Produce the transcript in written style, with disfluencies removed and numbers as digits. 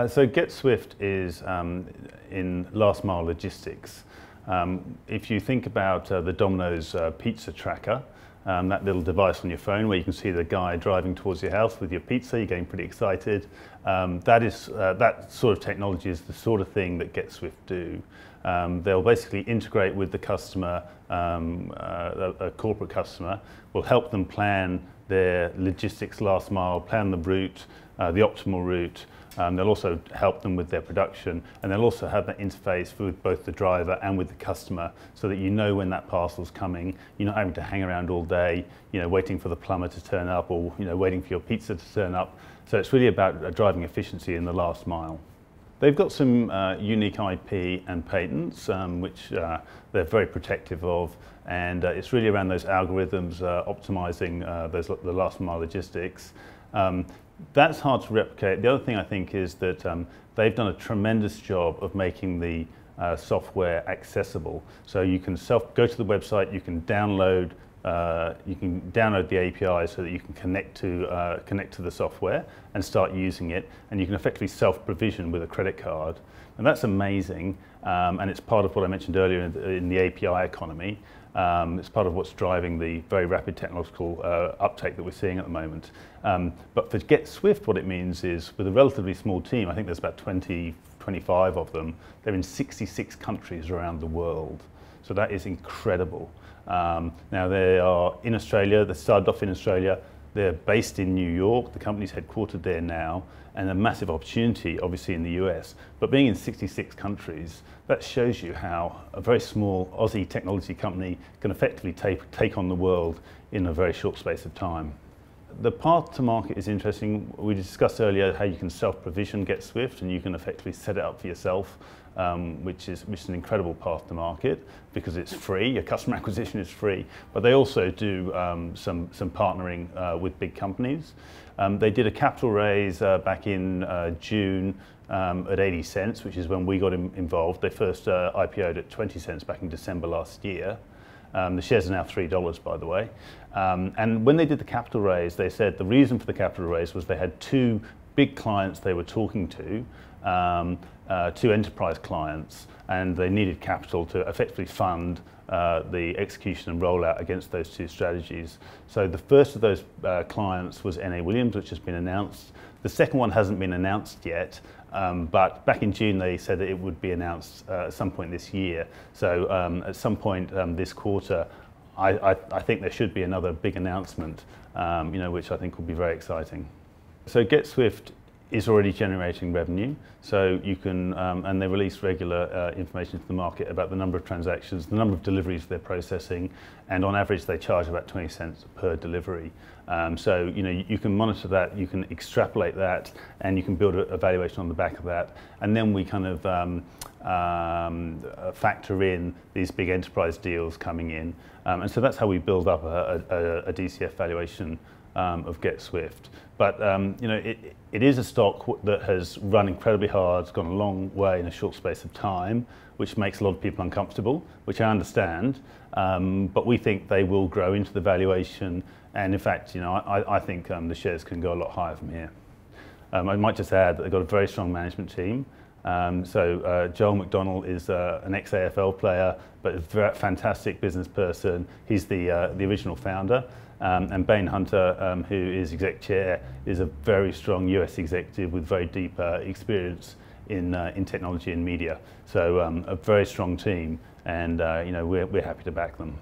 So GetSwift is in last mile logistics. If you think about the Domino's pizza tracker, that little device on your phone where you can see the guy driving towards your house with your pizza, you're getting pretty excited. That sort of technology is the sort of thing that GetSwift do. They'll basically integrate with the customer, a corporate customer, will help them plan their logistics last mile, plan the route, the optimal route. They'll also help them with their production, and they'll also have that interface with both the driver and with the customer, so that you know when that parcel's coming. You're not having to hang around all day, waiting for the plumber to turn up, or waiting for your pizza to turn up. So it's really about driving efficiency in the last mile. They've got some unique IP and patents, which they're very protective of, and it's really around those algorithms optimizing the last mile logistics. That's hard to replicate. The other thing I think is that they've done a tremendous job of making the software accessible. So you can go to the website, you can download the API so that you can connect to the software and start using it, and you can effectively self-provision with a credit card. And that's amazing, and it's part of what I mentioned earlier in the API economy. It's part of what's driving the very rapid technological uptake that we're seeing at the moment. But for GetSwift, what it means is, with a relatively small team, I think there's about 25 of them, they're in 66 countries around the world. So that is incredible. Now they are in Australia, they started off in Australia, they're based in New York, the company's headquartered there now, and a massive opportunity obviously in the US. But being in 66 countries, that shows you how a very small Aussie technology company can effectively take on the world in a very short space of time. The path to market is interesting. We discussed earlier how you can self-provision GetSwift, and you can effectively set it up for yourself, which is an incredible path to market because it's free. Your customer acquisition is free, but they also do some partnering with big companies. They did a capital raise back in June at 80 cents, which is when we got involved. They first IPO'd at 20 cents back in December last year. The shares are now $3, by the way. And when they did the capital raise, they said the reason for the capital raise was they had two big clients they were talking to, two enterprise clients, and they needed capital to effectively fund the execution and rollout against those two strategies. So the first of those clients was N.A. Williams, which has been announced. The second one hasn't been announced yet, but back in June they said that it would be announced at some point this year. So at some point this quarter, I think there should be another big announcement, which I think will be very exciting. So GetSwift is already generating revenue, so you can, and they release regular information to the market about the number of transactions, the number of deliveries they're processing, and on average they charge about 20 cents per delivery. So you can monitor that, you can extrapolate that, and you can build a valuation on the back of that, and then we kind of factor in these big enterprise deals coming in, and so that's how we build up a DCF valuation of GetSwift. But it is a stock that has run incredibly hard, it's gone a long way in a short space of time, which makes a lot of people uncomfortable, which I understand. But we think they will grow into the valuation, and in fact, I think the shares can go a lot higher from here. I might just add that they've got a very strong management team. So Joel McDonnell is an ex-AFL player, but a very fantastic business person. He's the original founder. And Bain Hunter, who is exec chair, is a very strong US executive with very deep experience in technology and media. So a very strong team, and we're happy to back them.